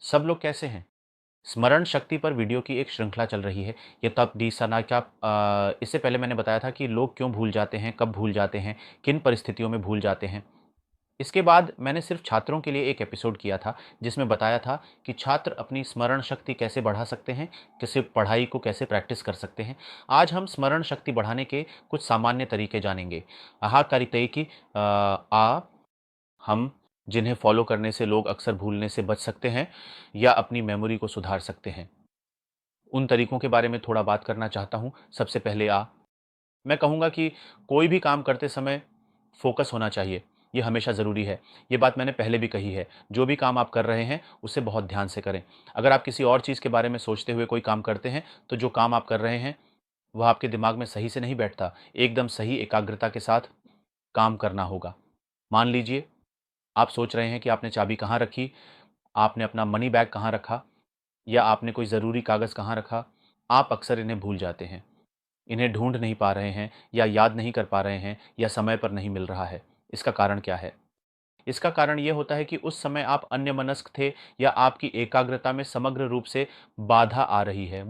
सब लोग कैसे हैं? स्मरण शक्ति पर वीडियो की एक श्रृंखला चल रही है। ये तब दिसना क्या इससे पहले मैंने बताया था कि लोग क्यों भूल जाते हैं, कब भूल जाते हैं, किन परिस्थितियों में भूल जाते हैं। इसके बाद मैंने सिर्फ छात्रों के लिए एक एपिसोड किया था, जिसमें बताया था कि छात्र अपनी स्मरण शक्ति कैसे बढ़ा सकते हैं, कैसे पढ़ाई को कैसे प्रैक्टिस कर सकते हैं। आज हम स्मरण शक्ति बढ़ाने के कुछ सामान्य तरीके जानेंगे। आहा करितई की हम जिन्हें फॉलो करने से लोग अक्सर भूलने से बच सकते हैं या अपनी मेमोरी को सुधार सकते हैं। उन तरीकों के बारे में थोड़ा बात करना चाहता हूँ। सबसे पहले मैं कहूँगा कि कोई भी काम करते समय फ़ोकस होना चाहिए, ये हमेशा ज़रूरी है। ये बात मैंने पहले भी कही है, जो भी काम आप कर रहे हैं, उसे बहुत ध्यान से करें। अगर आप किसी और चीज़ के बारे में सोचते हुए कोई काम करते हैं, तो जो काम आप कर रहे हैं, वह आपके दिमाग में सही से नहीं बैठता। एकदम सही एकाग्रता के साथ काम करना होगा। मान लीजिए, आप सोच रहे हैं कि आपने चाबी कहाँ रखी, आपने अपना मनी बैग कहाँ रखा या आपने कोई ज़रूरी कागज़ कहाँ रखा। आप अक्सर इन्हें भूल जाते हैं, इन्हें ढूँढ नहीं पा रहे हैं या याद नहीं कर पा रहे हैं या समय पर नहीं मिल रहा है। इसका कारण क्या है? इसका कारण ये होता है कि उस समय आप अन्यमनस्क थे या आपकी एकाग्रता में समग्र रूप से बाधा आ रही है।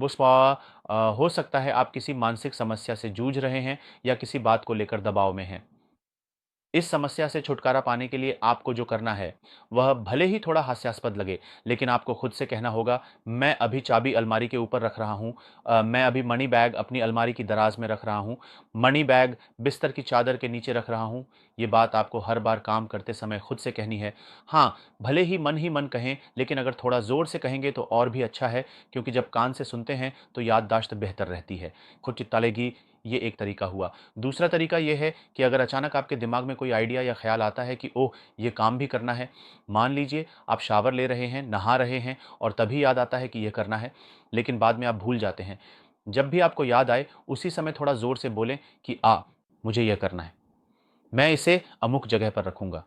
हो सकता है आप किसी मानसिक समस्या से जूझ रहे हैं या किसी बात को लेकर दबाव में हैं। इस समस्या से छुटकारा पाने के लिए आपको जो करना है, वह भले ही थोड़ा हास्यास्पद लगे, लेकिन आपको खुद से कहना होगा, मैं अभी चाबी अलमारी के ऊपर रख रहा हूँ। मैं अभी मनी बैग अपनी अलमारी की दराज में रख रहा हूँ। मनी बैग बिस्तर की चादर के नीचे रख रहा हूँ। ये बात आपको हर बार काम करते समय खुद से कहनी है। हाँ, भले ही मन कहें, लेकिन अगर थोड़ा ज़ोर से कहेंगे तो और भी अच्छा है, क्योंकि जब कान से सुनते हैं, तो याददाश्त बेहतर रहती है। खुद चित्तालेगी, ये एक तरीका हुआ। दूसरा तरीका ये है कि अगर अचानक आपके दिमाग में कोई आइडिया या ख्याल आता है कि ओह! ये काम भी करना है। मान लीजिए आप शावर ले रहे हैं, नहा रहे हैं और तभी याद आता है कि ये करना है, लेकिन बाद में आप भूल जाते हैं। जब भी आपको याद आए, उसी समय थोड़ा ज़ोर से बोलें कि मुझे ये करना है। मैं इसे अमुक जगह पर रखूँगा।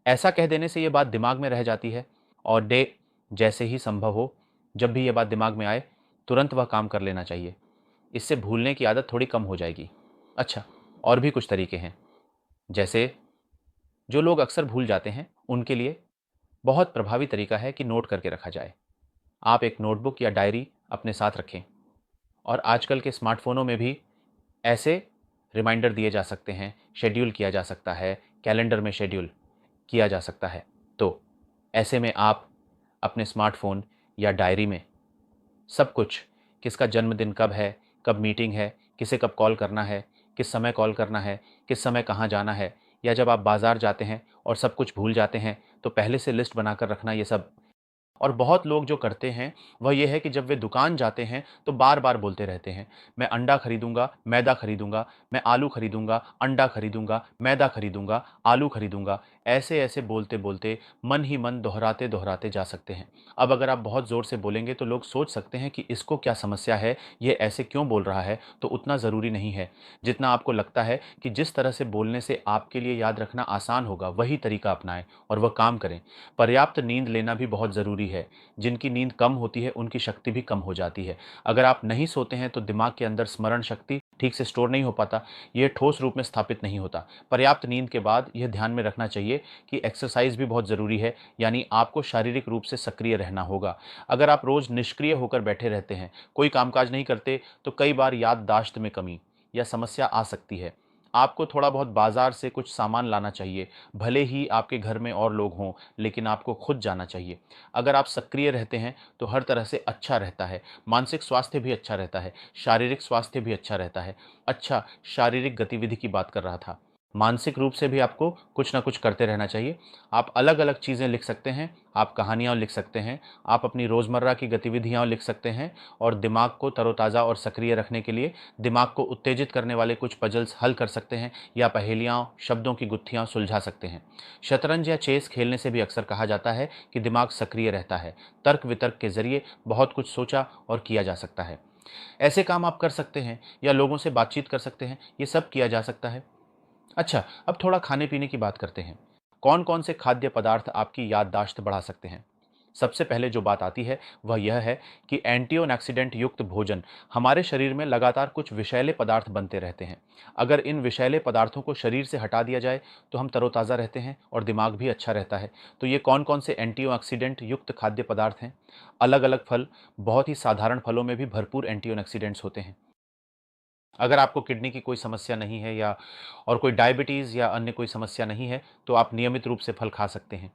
ऐसा कह देने से ये बात दिमाग में रह जाती है और जैसे ही संभव हो, जब भी ये बात दिमाग में आए, तुरंत वह काम कर लेना चाहिए। इससे भूलने की आदत थोड़ी कम हो जाएगी। अच्छा, और भी कुछ तरीके हैं, जैसे जो लोग अक्सर भूल जाते हैं, उनके लिए बहुत प्रभावी तरीका है कि नोट करके रखा जाए। आप एक नोटबुक या डायरी अपने साथ रखें और आजकल के स्मार्टफ़ोनों में भी ऐसे रिमाइंडर दिए जा सकते हैं, शेड्यूल किया जा सकता है, कैलेंडर में शेड्यूल किया जा सकता है। तो ऐसे में आप अपने स्मार्टफ़ोन या डायरी में सब कुछ, किसका जन्मदिन कब है, कब मीटिंग है, किसे कब कॉल करना है, किस समय कॉल करना है, किस समय कहाँ जाना है, या जब आप बाज़ार जाते हैं और सब कुछ भूल जाते हैं, तो पहले से लिस्ट बनाकर रखना ये सब। और बहुत लोग जो करते हैं, वह ये है कि जब वे दुकान जाते हैं, तो बार-बार बोलते रहते हैं, मैं अंडा खरीदूँगा, मैदा खरीदूँगा, मैं आलू खरीदूँगा, अंडा खरीदूँगा, मैदा खरीदूँगा, आलू खरीदूँगा। ऐसे-ऐसे बोलते-बोलते मन ही मन दोहराते-दोहराते जा सकते हैं। अब अगर आप बहुत ज़ोर से बोलेंगे तो लोग सोच सकते हैं कि इसको क्या समस्या है, ये ऐसे क्यों बोल रहा है, तो उतना ज़रूरी नहीं है। जितना आपको लगता है कि जिस तरह से बोलने से आपके लिए याद रखना आसान होगा, वही तरीका अपनाएँ और वह काम करें। पर्याप्त नींद लेना भी बहुत ज़रूरी है। जिनकी नींद कम होती है, उनकी शक्ति भी कम हो जाती है। अगर आप नहीं सोते हैं, तो दिमाग के अंदर स्मरण शक्ति ठीक से स्टोर नहीं हो पाता, ये ठोस रूप में स्थापित नहीं होता। पर्याप्त नींद के बाद यह ध्यान में रखना चाहिए कि एक्सरसाइज़ भी बहुत ज़रूरी है, यानी आपको शारीरिक रूप से सक्रिय रहना होगा। अगर आप रोज़ निष्क्रिय होकर बैठे रहते हैं, कोई कामकाज नहीं करते, तो कई बार याददाश्त में कमी या समस्या आ सकती है। आपको थोड़ा बहुत बाज़ार से कुछ सामान लाना चाहिए, भले ही आपके घर में और लोग हों, लेकिन आपको खुद जाना चाहिए। अगर आप सक्रिय रहते हैं, तो हर तरह से अच्छा रहता है। मानसिक स्वास्थ्य भी अच्छा रहता है, शारीरिक स्वास्थ्य भी अच्छा रहता है। अच्छा, शारीरिक गतिविधि की बात कर रहा था। मानसिक रूप से भी आपको कुछ ना कुछ करते रहना चाहिए। आप अलग-अलग चीज़ें लिख सकते हैं, आप कहानियाँ लिख सकते हैं, आप अपनी रोज़मर्रा की गतिविधियाँ लिख सकते हैं और दिमाग को तरोताज़ा और सक्रिय रखने के लिए दिमाग को उत्तेजित करने वाले कुछ पज़ल्स हल कर सकते हैं या पहेलियाँ, शब्दों की गुत्थियाँ सुलझा सकते हैं। शतरंज या चेस खेलने से भी अक्सर कहा जाता है कि दिमाग सक्रिय रहता है। तर्क-वितर्क के ज़रिए बहुत कुछ सोचा और किया जा सकता है। ऐसे काम आप कर सकते हैं या लोगों से बातचीत कर सकते हैं, ये सब किया जा सकता है। अच्छा, अब थोड़ा खाने-पीने की बात करते हैं। कौन-कौन से खाद्य पदार्थ आपकी याददाश्त बढ़ा सकते हैं? सबसे पहले जो बात आती है वह यह है कि एंटीऑक्सीडेंट युक्त भोजन हमारे शरीर में लगातार कुछ विषैले पदार्थ बनते रहते हैं। अगर इन विषैले पदार्थों को शरीर से हटा दिया जाए तो हम तरोताज़ा रहते हैं और दिमाग भी अच्छा रहता है। तो ये कौन-कौन से एंटीऑक्सीडेंट युक्त खाद्य पदार्थ हैं? अलग-अलग फल, बहुत ही साधारण फलों में भी भरपूर एंटीऑक्सीडेंट्स होते हैं। अगर आपको किडनी की कोई समस्या नहीं है या और कोई डायबिटीज़ या अन्य कोई समस्या नहीं है, तो आप नियमित रूप से फल खा सकते हैं।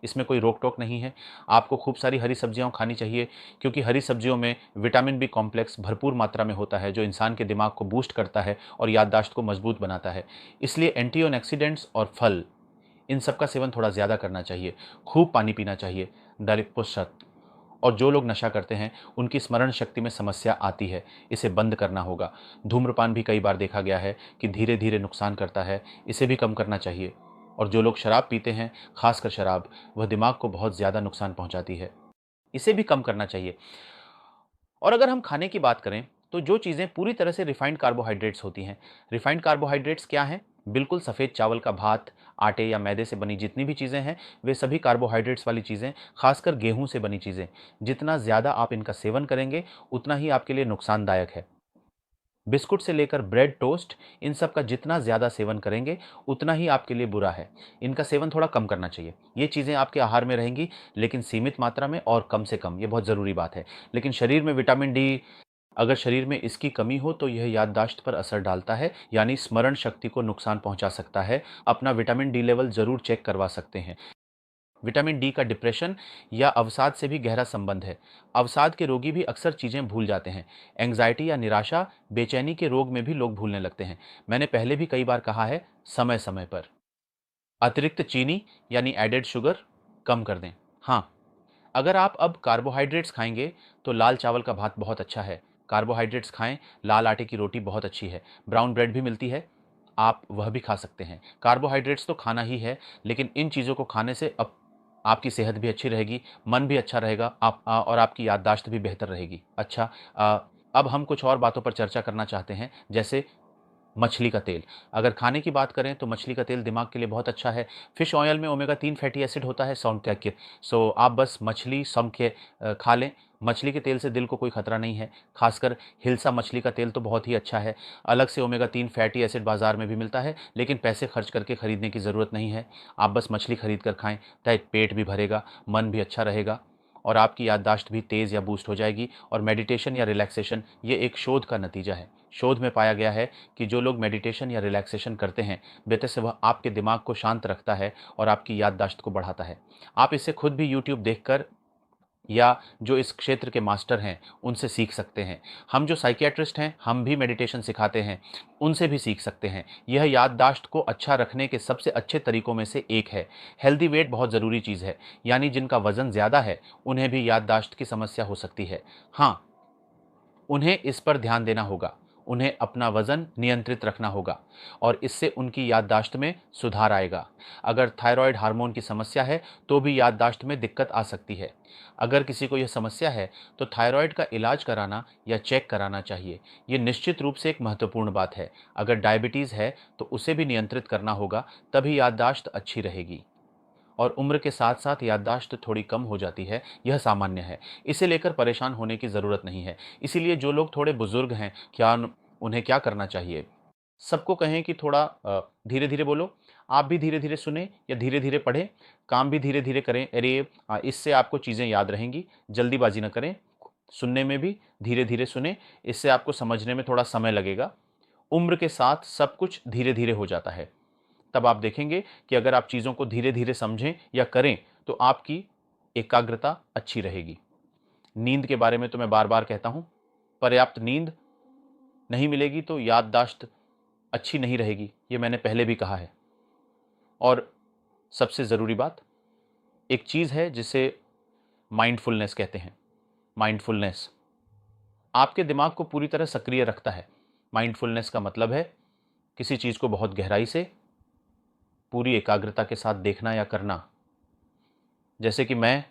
इसमें कोई रोक-टोक नहीं है। आपको खूब सारी हरी सब्जियाँ खानी चाहिए क्योंकि हरी सब्जियों में विटामिन बी कॉम्प्लेक्स भरपूर मात्रा में होता है, जो इंसान के दिमाग को बूस्ट करता है और याददाश्त को मजबूत बनाता है। इसलिए एंटीऑक्सीडेंट्स और फल, इन सब का सेवन थोड़ा ज़्यादा करना चाहिए। खूब पानी पीना चाहिए, दरिप्पुसत। और जो लोग नशा करते हैं, उनकी स्मरण शक्ति में समस्या आती है, इसे बंद करना होगा। धूम्रपान भी कई बार देखा गया है कि धीरे-धीरे नुकसान करता है, इसे भी कम करना चाहिए। और जो लोग शराब पीते हैं, खासकर शराब, वह दिमाग को बहुत ज़्यादा नुकसान पहुँचाती है, इसे भी कम करना चाहिए। और अगर हम खाने की बात करें, तो जो चीज़ें पूरी तरह से रिफाइंड कार्बोहाइड्रेट्स होती हैं, रिफाइंड कार्बोहाइड्रेट्स क्या हैं? बिल्कुल सफ़ेद चावल का भात, आटे या मैदे से बनी जितनी भी चीज़ें हैं, वे सभी कार्बोहाइड्रेट्स वाली चीज़ें, खासकर गेहूँ से बनी चीज़ें। जितना ज़्यादा आप इनका सेवन करेंगे, उतना ही आपके लिए नुकसानदायक है। बिस्कुट से लेकर ब्रेड, टोस्ट, इन सब का जितना ज़्यादा सेवन करेंगे, उतना ही आपके लिए बुरा है। इनका सेवन थोड़ा कम करना चाहिए। ये चीज़ें आपके आहार में रहेंगी, लेकिन सीमित मात्रा में और कम से कम, ये बहुत ज़रूरी बात है। लेकिन शरीर में विटामिन डी, अगर शरीर में इसकी कमी हो तो यह याददाश्त पर असर डालता है, यानी स्मरण शक्ति को नुकसान पहुंचा सकता है। अपना विटामिन डी लेवल ज़रूर चेक करवा सकते हैं। विटामिन डी का डिप्रेशन या अवसाद से भी गहरा संबंध है। अवसाद के रोगी भी अक्सर चीज़ें भूल जाते हैं। एंग्जाइटी या निराशा, बेचैनी के रोग में भी लोग भूलने लगते हैं। मैंने पहले भी कई बार कहा है, समय-समय पर अतिरिक्त चीनी यानी एडेड शुगर कम कर दें। हाँ, अगर आप अब कार्बोहाइड्रेट्स खाएँगे, तो लाल चावल का भात बहुत अच्छा है। कार्बोहाइड्रेट्स खाएँ, लाल आटे की रोटी बहुत अच्छी है। ब्राउन ब्रेड भी मिलती है, आप वह भी खा सकते हैं। कार्बोहाइड्रेट्स तो खाना ही है, लेकिन इन चीज़ों को खाने से अब आपकी सेहत भी अच्छी रहेगी, मन भी अच्छा रहेगा, और आपकी याददाश्त भी बेहतर रहेगी। अच्छा, अब हम कुछ और बातों पर चर्चा करना चाहते हैं, जैसे मछली का तेल। अगर खाने की बात करें तो मछली का तेल दिमाग के लिए बहुत अच्छा है। फिश ऑयल में ओमेगा 3 फैटी एसिड होता है सौंठ्य। सो आप बस मछली सौंठ्य खा लें। मछली के तेल से दिल को कोई खतरा नहीं है। खासकर हिल्सा मछली का तेल तो बहुत ही अच्छा है। अलग से ओमेगा 3 फैटी एसिड बाजार में भी मिलता है, लेकिन पैसे खर्च करके खरीदने की ज़रूरत नहीं है। आप बस मछली खरीद कर खाएँ, तो पेट भी भरेगा, मन भी अच्छा रहेगा और आपकी याददाश्त भी तेज़ या बूस्ट हो जाएगी। और मेडिटेशन या रिलैक्सेशन, ये एक शोध का नतीजा है। शोध में पाया गया है कि जो लोग मेडिटेशन या रिलैक्सेशन करते हैं, बेहतर से वह आपके दिमाग को शांत रखता है और आपकी याददाश्त को बढ़ाता है। आप इसे खुद भी यूट्यूब देखकर या जो इस क्षेत्र के मास्टर हैं, उनसे सीख सकते हैं। हम जो साइकियाट्रिस्ट हैं, हम भी मेडिटेशन सिखाते हैं, उनसे भी सीख सकते हैं। यह याददाश्त को अच्छा रखने के सबसे अच्छे तरीकों में से एक है। हेल्दी वेट बहुत ज़रूरी चीज़ है, यानी जिनका वज़न ज़्यादा है, उन्हें भी याददाश्त की समस्या हो सकती है। हाँ, उन्हें इस पर ध्यान देना होगा। उन्हें अपना वज़न नियंत्रित रखना होगा और इससे उनकी याददाश्त में सुधार आएगा। अगर थायरॉइड हार्मोन की समस्या है, तो भी याददाश्त में दिक्कत आ सकती है। अगर किसी को यह समस्या है, तो थायरॉइड का इलाज कराना या चेक कराना चाहिए। ये निश्चित रूप से एक महत्वपूर्ण बात है। अगर डायबिटीज़ है, तो उसे भी नियंत्रित करना होगा, तभी याददाश्त अच्छी रहेगी। और उम्र के साथ-साथ याददाश्त थोड़ी कम हो जाती है, यह सामान्य है। इसे लेकर परेशान होने की ज़रूरत नहीं है। इसीलिए जो लोग थोड़े बुज़ुर्ग हैं, उन्हें क्या करना चाहिए? सबको कहें कि थोड़ा धीरे-धीरे बोलो, आप भी धीरे-धीरे सुनें या धीरे-धीरे पढ़ें, काम भी धीरे-धीरे करें। अरे इससे आपको चीज़ें याद रहेंगी, जल्दीबाज़ी ना करें। सुनने में भी धीरे-धीरे सुनें, इससे आपको समझने में थोड़ा समय लगेगा। उम्र के साथ सब कुछ धीरे-धीरे हो जाता है। तब आप देखेंगे कि अगर आप चीज़ों को धीरे-धीरे समझें या करें, तो आपकी एकाग्रता अच्छी रहेगी। नींद के बारे में तो मैं बार-बार कहता हूँ, पर्याप्त नींद नहीं मिलेगी तो याददाश्त अच्छी नहीं रहेगी, ये मैंने पहले भी कहा है। और सबसे ज़रूरी बात, एक चीज़ है जिसे माइंडफुलनेस कहते हैं। माइंडफुलनेस आपके दिमाग को पूरी तरह सक्रिय रखता है। माइंडफुलनेस का मतलब है किसी चीज़ को बहुत गहराई से, पूरी एकाग्रता के साथ देखना या करना। जैसे कि मैं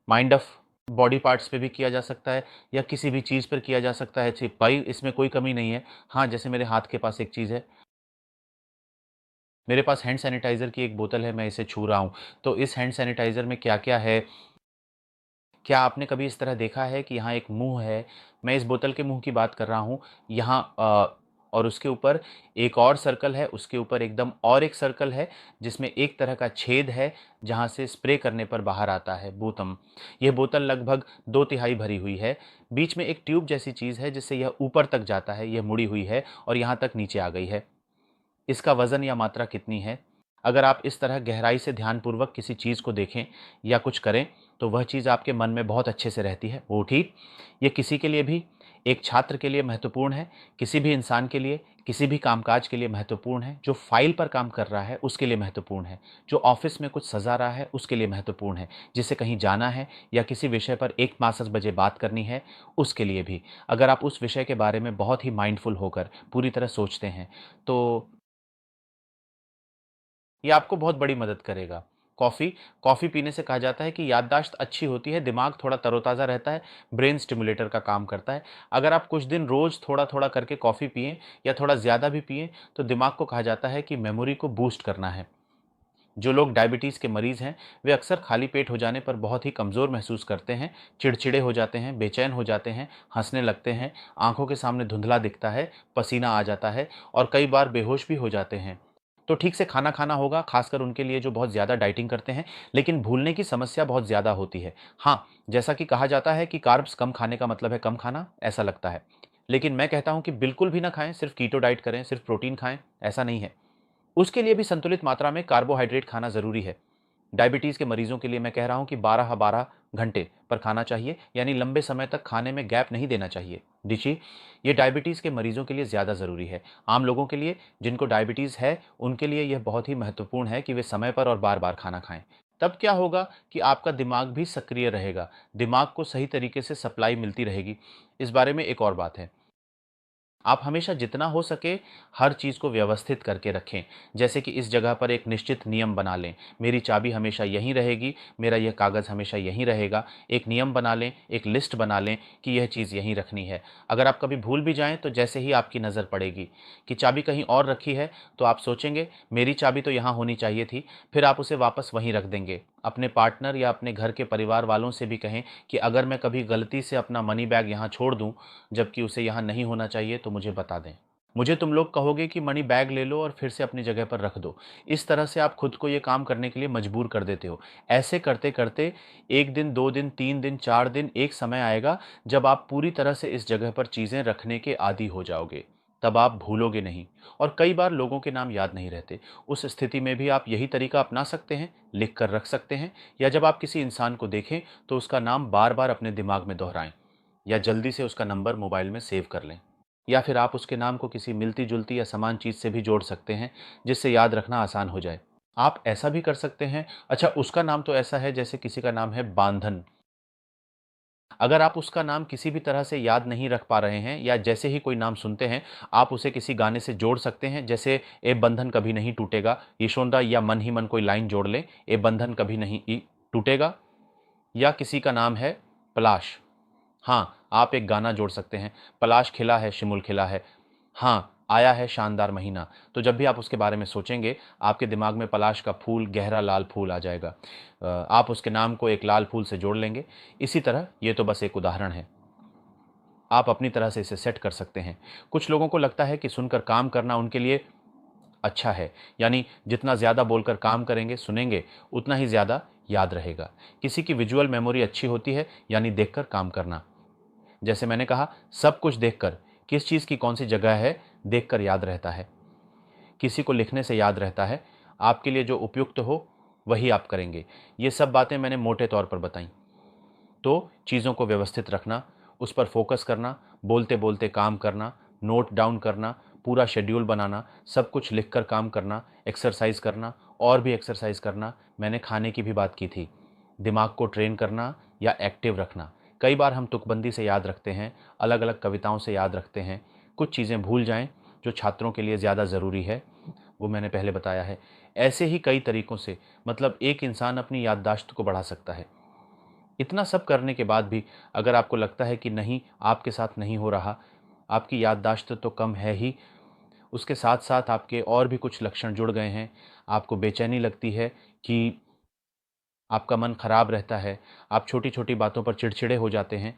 माइंड ऑफ बॉडी पार्ट्स पे भी किया जा सकता है या किसी भी चीज़ पर किया जा सकता है। भाई इसमें कोई कमी नहीं है। हाँ, जैसे मेरे हाथ के पास एक चीज़ है, मेरे पास हैंड सैनिटाइज़र की एक बोतल है, मैं इसे छू रहा हूँ, तो इस हैंड सैनिटाइज़र में क्या-क्या है? क्या आपने कभी इस तरह देखा है कि यहाँ एक मुँह है, मैं इस बोतल के मुँह की बात कर रहा हूँ, यहाँ और उसके ऊपर एक और सर्कल है, उसके ऊपर एकदम और एक सर्कल है, जिसमें एक तरह का छेद है, जहाँ से स्प्रे करने पर बाहर आता है बूतम। यह बोतल लगभग 2 तिहाई भरी हुई है, बीच में एक ट्यूब जैसी चीज़ है, जिससे यह ऊपर तक जाता है, यह मुड़ी हुई है और यहाँ तक नीचे आ गई है। इसका वज़न या मात्रा कितनी है? अगर आप इस तरह गहराई से ध्यानपूर्वक किसी चीज़ को देखें या कुछ करें, तो वह चीज़ आपके मन में बहुत अच्छे से रहती है। वो ठीक, ये किसी के लिए भी, एक छात्र के लिए महत्वपूर्ण है, किसी भी इंसान के लिए, किसी भी कामकाज के लिए महत्वपूर्ण है, जो फ़ाइल पर काम कर रहा है, उसके लिए महत्वपूर्ण है, जो ऑफ़िस में कुछ सज़ा रहा है, उसके लिए महत्वपूर्ण है, जिसे कहीं जाना है या किसी विषय पर 1-5 बजे बात करनी है, उसके लिए भी। अगर आप उस विषय के बारे में बहुत ही माइंडफुल होकर पूरी तरह सोचते हैं, तो ये आपको बहुत बड़ी मदद करेगा। कॉफ़ी कॉफ़ी पीने से कहा जाता है कि याददाश्त अच्छी होती है, दिमाग थोड़ा तरोताज़ा रहता है, ब्रेन स्टिमुलेटर का काम करता है। अगर आप कुछ दिन रोज़ थोड़ा-थोड़ा करके कॉफ़ी पिएँ या थोड़ा ज़्यादा भी पिएँ, तो दिमाग को कहा जाता है कि मेमोरी को बूस्ट करना है। जो लोग डायबिटीज़ के मरीज़ हैं, वे अक्सर खाली पेट हो जाने पर बहुत ही कमज़ोर महसूस करते हैं, चिड़चिड़े हो जाते हैं, बेचैन हो जाते हैं, हँसने लगते हैं, आँखों के सामने धुंधला दिखता है, पसीना आ जाता है और कई बार बेहोश भी हो जाते हैं। तो ठीक से खाना खाना होगा, खासकर उनके लिए जो बहुत ज़्यादा डाइटिंग करते हैं, लेकिन भूलने की समस्या बहुत ज़्यादा होती है। हाँ, जैसा कि कहा जाता है कि कार्ब्स कम खाने का मतलब है कम खाना, ऐसा लगता है। लेकिन मैं कहता हूँ कि बिल्कुल भी ना खाएँ, सिर्फ़ कीटो डाइट करें, सिर्फ़ प्रोटीन खाएँ, ऐसा नहीं है। उसके लिए भी संतुलित मात्रा में कार्बोहाइड्रेट खाना ज़रूरी है। डायबिटीज़ के मरीजों के लिए मैं कह रहा हूँ कि 12-12 घंटे पर खाना चाहिए, यानी लंबे समय तक खाने में गैप नहीं देना चाहिए। देखिए, ये डायबिटीज़ के मरीजों के लिए ज़्यादा ज़रूरी है। आम लोगों के लिए, जिनको डायबिटीज़ है, उनके लिए यह बहुत ही महत्वपूर्ण है कि वे समय पर और बार-बार खाना खाएँ। तब क्या होगा कि आपका दिमाग भी सक्रिय रहेगा, दिमाग को सही तरीके से सप्लाई मिलती रहेगी। इस बारे में एक और बात है। आप हमेशा जितना हो सके हर चीज़ को व्यवस्थित करके रखें। जैसे कि इस जगह पर एक निश्चित नियम बना लें, मेरी चाबी हमेशा यहीं रहेगी, मेरा यह कागज़ हमेशा यहीं रहेगा। एक नियम बना लें, एक लिस्ट बना लें कि यह चीज़ यहीं रखनी है। अगर आप कभी भूल भी जाएँ तो जैसे ही आपकी नज़र पड़ेगी कि चाबी कहीं और रखी है, तो आप सोचेंगे मेरी चाबी तो यहाँ होनी चाहिए थी, फिर आप उसे वापस वहीं रख देंगे। अपने पार्टनर या अपने घर के परिवार वालों से भी कहें कि अगर मैं कभी गलती से अपना मनी बैग यहाँ छोड़ दूँ, जबकि उसे यहाँ नहीं होना चाहिए, तो मुझे बता दें। मुझे तुम लोग कहोगे कि मनी बैग ले लो और फिर से अपनी जगह पर रख दो। इस तरह से आप खुद को ये काम करने के लिए मजबूर कर देते हो। ऐसे करते-करते 1 दिन, 2 दिन, 3 दिन, 4 दिन, एक समय आएगा जब आप पूरी तरह से इस जगह पर चीज़ें रखने के आदी हो जाओगे। तब आप भूलोगे नहीं और कई बार लोगों के नाम याद नहीं रहते। उस स्थिति में भी आप यही तरीका अपना सकते हैं, लिख कर रख सकते हैं या जब आप किसी इंसान को देखें तो उसका नाम बार-बार अपने दिमाग में दोहराएँ या जल्दी से उसका नंबर मोबाइल में सेव कर लें। या फिर आप उसके नाम को किसी मिलती-जुलती या समान चीज़ से भी जोड़ सकते हैं, जिससे याद रखना आसान हो जाए। आप ऐसा भी कर सकते हैं, अच्छा उसका नाम तो ऐसा है जैसे किसी का नाम है बांधन। अगर आप उसका नाम किसी भी तरह से याद नहीं रख पा रहे हैं या जैसे ही कोई नाम सुनते हैं, आप उसे किसी गाने से जोड़ सकते हैं, जैसे ए बंधन कभी नहीं टूटेगा, यशोदा या मन ही मन कोई लाइन जोड़ लें, ए बंधन कभी नहीं टूटेगा। या किसी का नाम है पलाश। हाँ, आप एक गाना जोड़ सकते हैं, पलाश खिला है, शिमुल खिला है। हाँ, आया है शानदार महीना। तो जब भी आप उसके बारे में सोचेंगे, आपके दिमाग में पलाश का फूल, गहरा लाल फूल आ जाएगा। आप उसके नाम को एक लाल फूल से जोड़ लेंगे। इसी तरह ये तो बस एक उदाहरण है। आप अपनी तरह से इसे सेट कर सकते हैं। कुछ लोगों को लगता है कि सुनकर काम करना उनके लिए अच्छा है, यानी जितना ज़्यादा बोलकर काम करेंगे, सुनेंगे, उतना ही ज़्यादा याद रहेगा। किसी की विजुअल मेमोरी अच्छी होती है, यानी देखकर काम करना। जैसे मैंने कहा, सब कुछ देखकर, किस चीज़ की कौन-सी जगह है, देखकर याद रहता है। किसी को लिखने से याद रहता है। आपके लिए जो उपयुक्त हो, वही आप करेंगे। ये सब बातें मैंने मोटे तौर पर बताई। तो चीज़ों को व्यवस्थित रखना, उस पर फ़ोकस करना, बोलते-बोलते काम करना, नोट डाउन करना, पूरा शेड्यूल बनाना, सब कुछ लिख कर काम करना, एक्सरसाइज़ करना और भी एक्सरसाइज़ करना। मैंने खाने की भी बात की थी। दिमाग को ट्रेन करना या एक्टिव रखना। कई बार हम तुकबंदी से याद रखते हैं, अलग-अलग कविताओं से याद रखते हैं। कुछ चीज़ें भूल जाएँ, जो छात्रों के लिए ज़्यादा ज़रूरी है, वो मैंने पहले बताया है। ऐसे ही कई तरीकों से मतलब एक इंसान अपनी याददाश्त को बढ़ा सकता है। इतना सब करने के बाद भी अगर आपको लगता है कि नहीं, आपके साथ नहीं हो रहा, आपकी याददाश्त तो कम है ही, उसके साथ-साथ आपके और भी कुछ लक्षण जुड़ गए हैं, आपको बेचैनी लगती है कि आपका मन खराब रहता है, आप छोटी-छोटी बातों पर चिड़चिड़े हो जाते हैं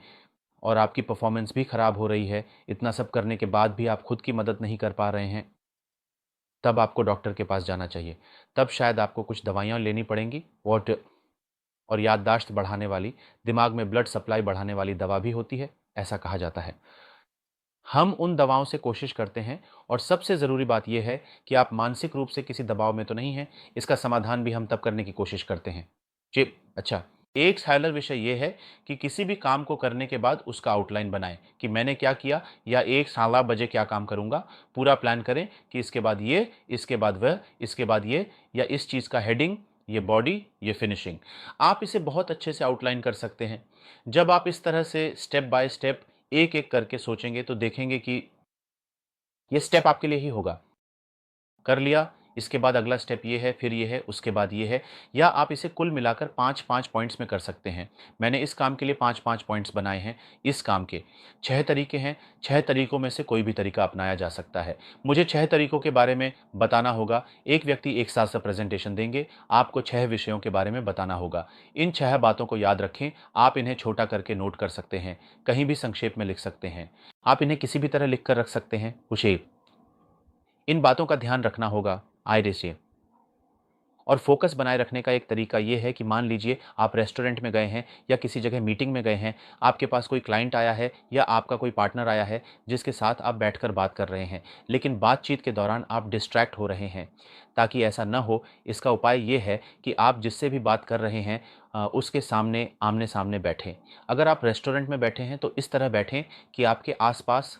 और आपकी परफ़ॉर्मेंस भी खराब हो रही है, इतना सब करने के बाद भी आप खुद की मदद नहीं कर पा रहे हैं, तब आपको डॉक्टर के पास जाना चाहिए। तब शायद आपको कुछ दवाइयाँ लेनी पड़ेंगी और याददाश्त बढ़ाने वाली, दिमाग में ब्लड सप्लाई बढ़ाने वाली दवा भी होती है, ऐसा कहा जाता है। हम उन दवाओं से कोशिश करते हैं और सबसे ज़रूरी बात ये है कि आप मानसिक रूप से किसी दबाव में तो नहीं हैं, इसका समाधान भी हम तब करने की कोशिश करते हैं। जी, अच्छा, एक हाइलर विषय ये है कि किसी भी काम को करने के बाद उसका आउटलाइन बनाएँ कि मैंने क्या किया या 1 साला बजे क्या काम करूँगा, पूरा प्लान करें कि इसके बाद ये, इसके बाद वह, इसके बाद ये या इस चीज़ का हेडिंग, ये बॉडी, ये फिनिशिंग। आप इसे बहुत अच्छे से आउटलाइन कर सकते हैं। जब आप इस तरह से स्टेप बाय स्टेप एक-एक करके सोचेंगे तो देखेंगे कि ये स्टेप आपके लिए ही होगा। कर लिया, इसके बाद अगला स्टेप ये है, फिर ये है, उसके बाद ये है या आप इसे कुल मिलाकर 5-5 पॉइंट्स में कर सकते हैं। मैंने इस काम के लिए 5-5 पॉइंट्स बनाए हैं, इस काम के 6 तरीके हैं, 6 तरीकों में से कोई भी तरीका अपनाया जा सकता है। मुझे 6 तरीकों के बारे में बताना होगा, एक व्यक्ति एक साथ से प्रेज़ेंटेशन देंगे, आपको 6 विषयों के बारे में बताना होगा। इन 6 बातों को याद रखें, आप इन्हें छोटा करके नोट कर सकते हैं, कहीं भी संक्षेप में लिख सकते हैं। आप इन्हें किसी भी तरह लिख कर रख सकते हैं, कुछ इन बातों का ध्यान रखना होगा आय से और फोकस बनाए रखने का एक तरीका ये है कि मान लीजिए आप रेस्टोरेंट में गए हैं या किसी जगह मीटिंग में गए हैं, आपके पास कोई क्लाइंट आया है या आपका कोई पार्टनर आया है जिसके साथ आप बैठकर बात कर रहे हैं, लेकिन बातचीत के दौरान आप डिस्ट्रैक्ट हो रहे हैं। ताकि ऐसा न हो, इसका उपाय ये है कि आप जिससे भी बात कर रहे हैं उसके सामने आमने-सामने बैठें। अगर आप रेस्टोरेंट में बैठे हैं तो इस तरह बैठें कि आपके आस-पास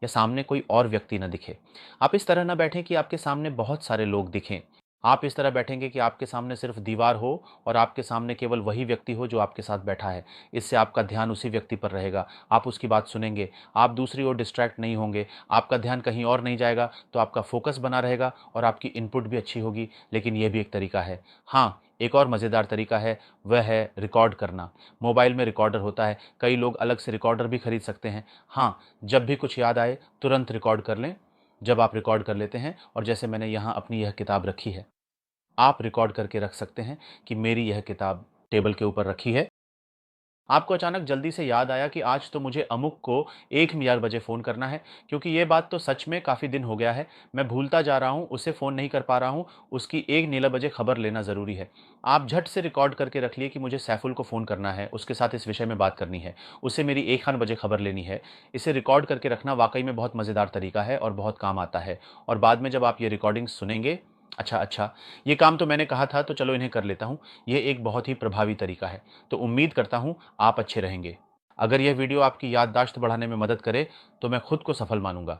या सामने कोई और व्यक्ति ना दिखे। आप इस तरह ना बैठें कि आपके सामने बहुत सारे लोग दिखें। आप इस तरह बैठेंगे कि आपके सामने सिर्फ दीवार हो और आपके सामने केवल वही व्यक्ति हो जो आपके साथ बैठा है। इससे आपका ध्यान उसी व्यक्ति पर रहेगा। आप उसकी बात सुनेंगे, आप दूसरी ओर डिस्ट्रैक्ट नहीं होंगे, आपका ध्यान कहीं और नहीं जाएगा, तो आपका फ़ोकस बना रहेगा और आपकी इनपुट भी अच्छी होगी। लेकिन ये भी एक तरीका है। हाँ, एक और मज़ेदार तरीका है, वह है रिकॉर्ड करना। मोबाइल में रिकॉर्डर होता है, कई लोग अलग से रिकॉर्डर भी खरीद सकते हैं। हाँ, जब भी कुछ याद आए, तुरंत रिकॉर्ड कर लें। जब आप रिकॉर्ड कर लेते हैं और जैसे मैंने यहाँ अपनी यह किताब रखी है, आप रिकॉर्ड करके रख सकते हैं कि मेरी यह किताब टेबल के ऊपर रखी है। आपको अचानक जल्दी से याद आया कि आज तो मुझे अमुक को 1 मियार बजे फ़ोन करना है, क्योंकि ये बात तो सच में काफ़ी दिन हो गया है, मैं भूलता जा रहा हूँ, उसे फ़ोन नहीं कर पा रहा हूँ, उसकी 1 नीला बजे खबर लेना ज़रूरी है। आप झट से रिकॉर्ड करके रख लिए कि मुझे सैफुल को फ़ोन करना है, उसके साथ इस विषय में बात करनी है, उसे मेरी 1 खान बजे खबर लेनी है। इसे रिकॉर्ड करके रखना वाक़ई में बहुत मज़ेदार तरीका है और बहुत काम आता है और बाद में जब आप ये रिकॉर्डिंग सुनेंगे, अच्छा, ये काम तो मैंने कहा था तो चलो इन्हें कर लेता हूँ। ये एक बहुत ही प्रभावी तरीका है। तो उम्मीद करता हूँ आप अच्छे रहेंगे। अगर यह वीडियो आपकी याददाश्त बढ़ाने में मदद करे तो मैं खुद को सफल मानूंगा।